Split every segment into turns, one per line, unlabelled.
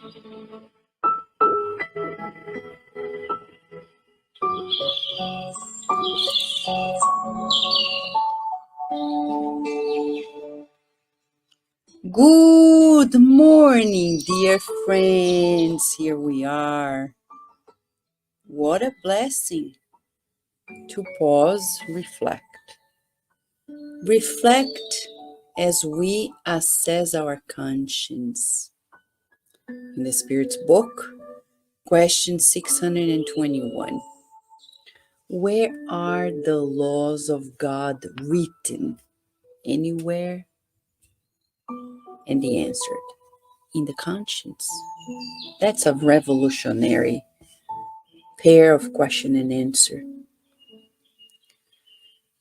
Good morning, dear friends. Here we are. What a blessing to pause, reflect. Reflect as we assess our conscience. In the Spirit's book, question 621. Where are the laws of God written? Anywhere? And he answered, in the conscience. That's a revolutionary pair of question and answer,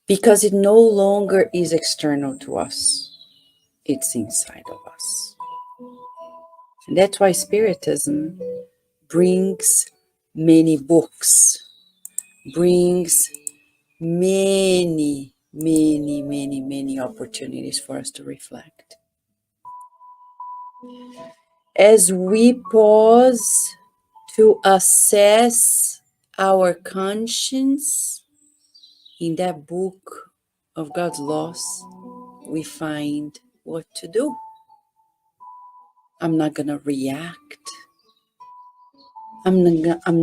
because it no longer is external to us, it's inside of us. And that's why Spiritism brings many books, brings many opportunities for us to reflect. As we pause to assess our conscience, in that book of God's laws, we find what to do. I'm not going to react. I'm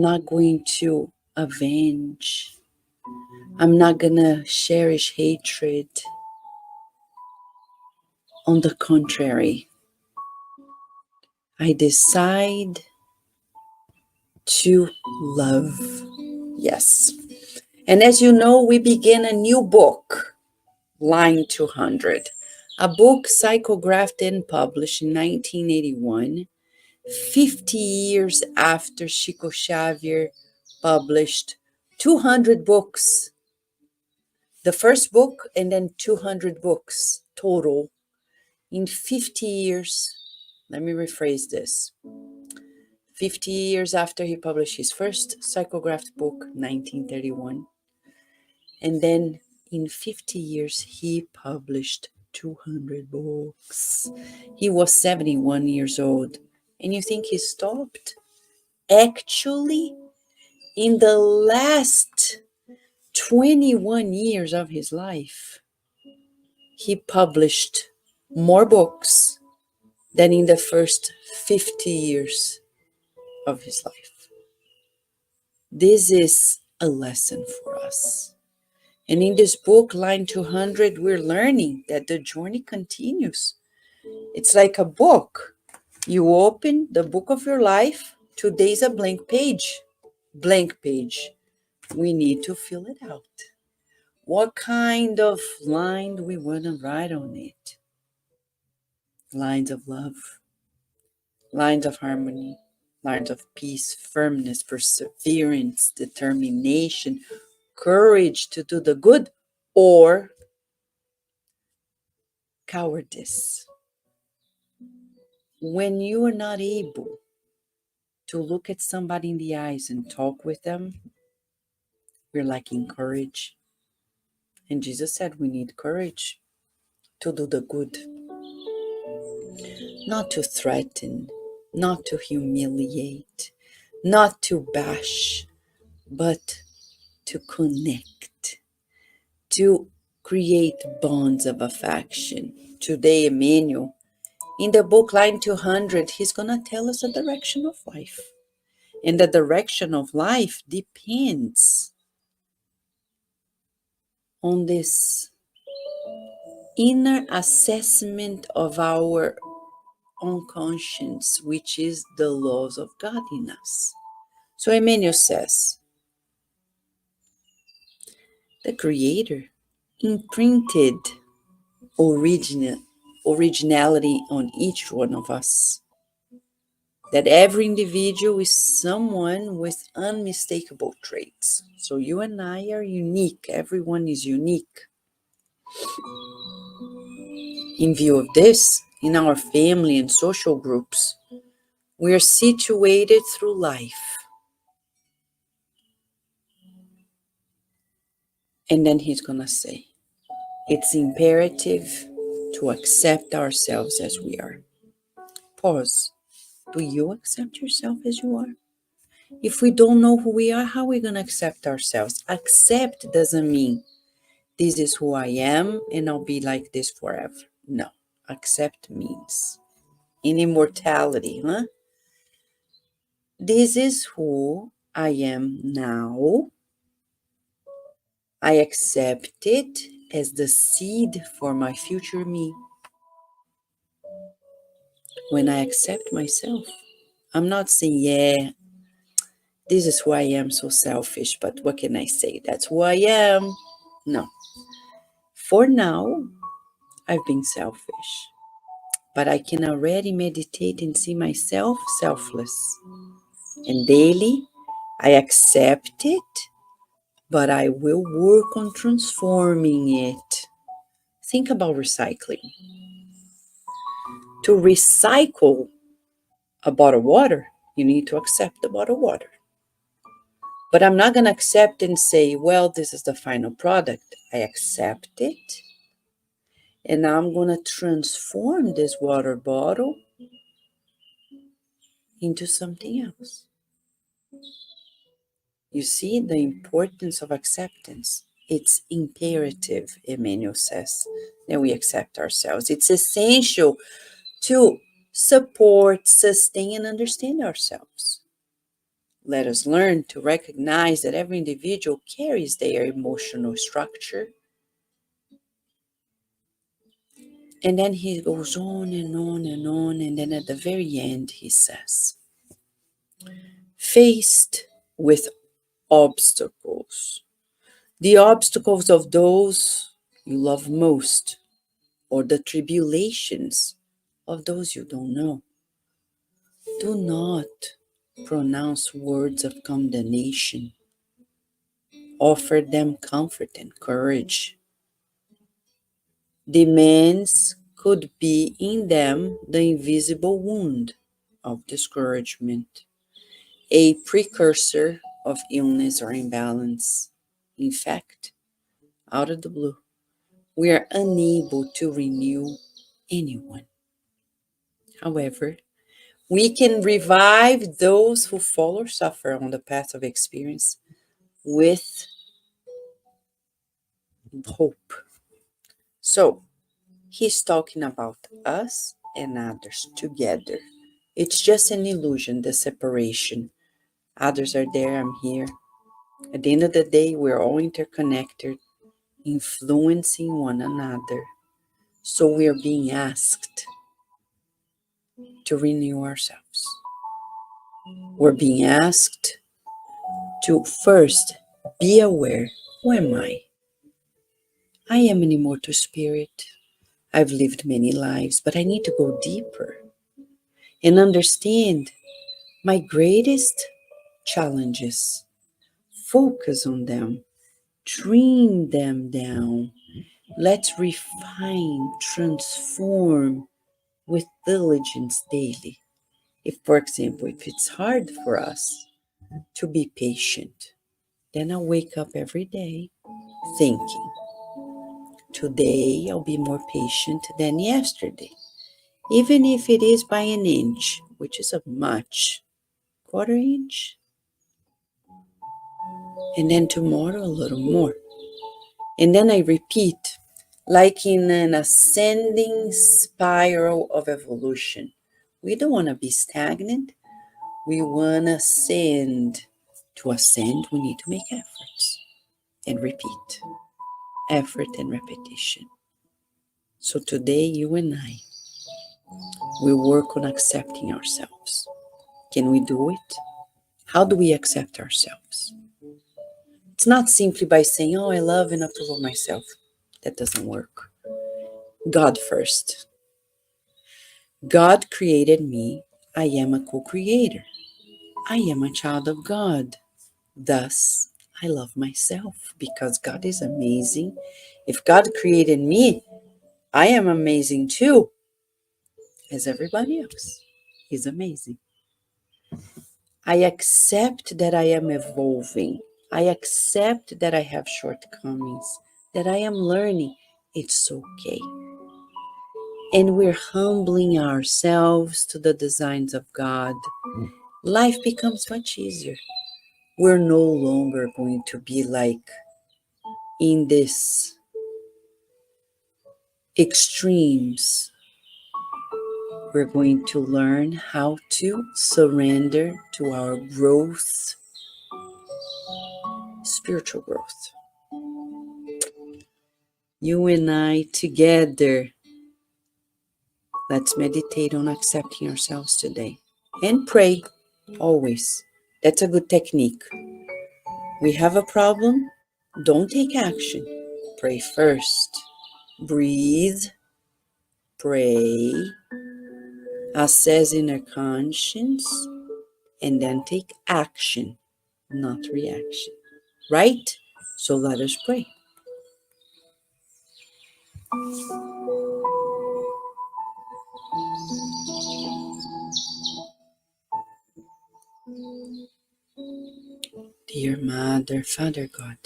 not going to avenge. I'm not going to cherish hatred. On the contrary, I decide to love. Yes. And as you know, we begin a new book, Line 200, a book psychographed and published in 1981, 50 years after Chico Xavier published 200 books. The first book and then 200 books total in 50 years. Let me rephrase this. 50 years after he published his first psychographed book, 1931. And then in 50 years, he published 200 books. He was 71 years old. And you think he stopped? Actually, in the last 21 years of his life, he published more books than in the first 50 years of his life. This is a lesson for us. And in this book, Line 200, we're learning that the journey continues. It's like a book. You open the book of your life. Today's a blank page. Blank page. We need to fill it out. What kind of line do we want to write on it? Lines of love, lines of harmony, lines of peace, firmness, perseverance, determination, courage to do the good, or cowardice. When you are not able to look at somebody in the eyes and talk with them, we're lacking courage. And Jesus said we need courage to do the good, not to threaten, not to humiliate, not to bash, but to connect, to create bonds of affection. Today, Emmanuel, in the book Line 200, he's going to tell us the direction of life. And the direction of life depends on this inner assessment of our unconscious, which is the laws of God in us. So Emmanuel says, the Creator imprinted originality on each one of us. That every individual is someone with unmistakable traits. So you and I are unique. Everyone is unique. In view of this, in our family and social groups, we are situated through life. And then he's going to say, it's imperative to accept ourselves as we are. Pause. Do you accept yourself as you are? If we don't know who we are, how are we going to accept ourselves? Accept doesn't mean this is who I am and I'll be like this forever. No, accept means in immortality, This is who I am now. I accept it as the seed for my future me. When I accept myself, I'm not saying, yeah, this is who I am, so selfish, but what can I say? That's who I am. No. For now, I've been selfish, but I can already meditate and see myself selfless. And daily, I accept it, but I will work on transforming it. Think about recycling. To recycle a bottle of water, you need to accept the bottle of water. But I'm not going to accept and say, well, this is the final product. I accept it. And now I'm going to transform this water bottle into something else. You see the importance of acceptance. It's imperative, Emmanuel says, that we accept ourselves. It's essential to support, sustain, and understand ourselves. Let us learn to recognize that every individual carries their emotional structure. And then he goes on and on and on. And then at the very end, he says, faced with obstacles, the obstacles of those you love most, or the tribulations of those you don't know, do not pronounce words of condemnation. Offer them comfort and courage. Demands could be in them the invisible wound of discouragement, a precursor of illness or imbalance. In fact, out of the blue, we are unable to renew anyone. However, we can revive those who fall or suffer on the path of experience with hope. So, he's talking about us and others together. It's just an illusion, the separation. Others are there, I'm here. At the end of the day, we're all interconnected, influencing one another. So we are being asked to renew ourselves. We're being asked to first be aware, who am I? I am an immortal spirit. I've lived many lives, but I need to go deeper and understand my greatest challenges. Focus on them, trim them down. Let's refine, transform with diligence daily. If, for example, if it's hard for us to be patient, then I'll wake up every day thinking, today I'll be more patient than yesterday. Even if it is by an inch, which is a much, quarter inch, and then tomorrow a little more. And then I repeat, like in an ascending spiral of evolution. We don't want to be stagnant. We want to ascend. To ascend, we need to make efforts and repeat. Effort and repetition. So today, you and I will work on accepting ourselves. Can we do it? How do we accept ourselves? It's not simply by saying, oh, I love and approve of myself. That doesn't work. God first. God created me. I am a co-creator. I am a child of God. Thus, I love myself because God is amazing. If God created me, I am amazing too, as everybody else. He's amazing. I accept that I am evolving. I accept that I have shortcomings, that I am learning. It's okay. and we're humbling ourselves to the designs of God, life becomes much easier. We're no longer going to be like in this extremes. We're going to learn how to surrender to our growth, spiritual growth. You and I together, let's meditate on accepting ourselves today and pray always. That's a good technique. We have a problem, don't take action. Pray first. Breathe, pray, assess inner conscience, and then take action, not reaction. Right? So let us pray. Dear Mother, Father God,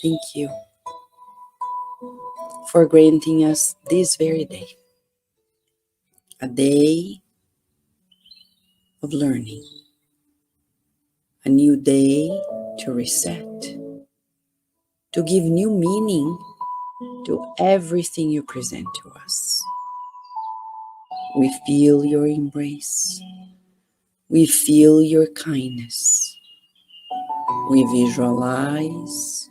thank you for granting us this very day, a day of learning, a new day to reset, to give new meaning to everything you present to us. We feel your embrace. We feel your kindness. We visualize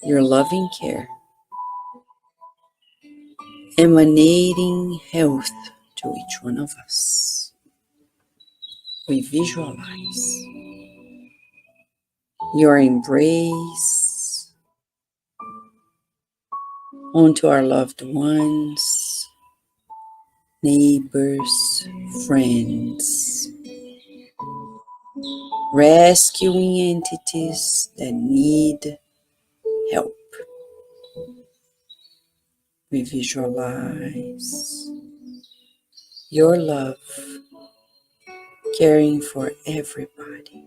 your loving care, emanating health to each one of us. We visualize your embrace onto our loved ones, neighbors, friends, rescuing entities that need help. We visualize your love caring for everybody.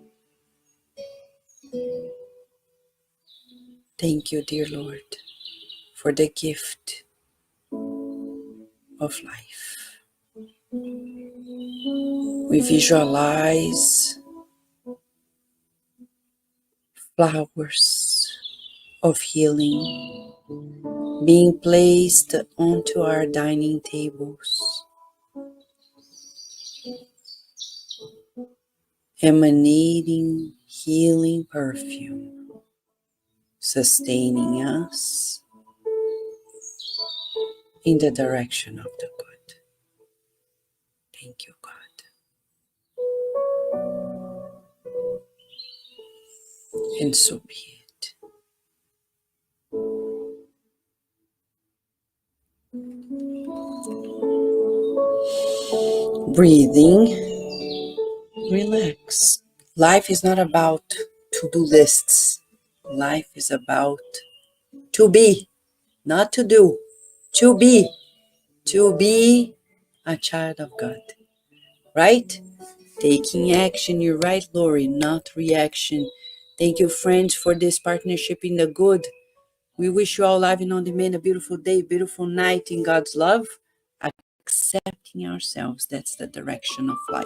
Thank you, dear Lord, for the gift of life. We visualize flowers of healing being placed onto our dining tables, emanating healing perfume, sustaining us in the direction of the good. Thank you, God. And so be it. Breathing, relax. Life is not about to-do lists. Life is about to be, not to do, to be a child of God, right? Taking action, you're right, Lori, not reaction. Thank you, friends, for this partnership in the good. We wish you all live and on demand a beautiful day, beautiful night in God's love. Accepting ourselves, that's the direction of life.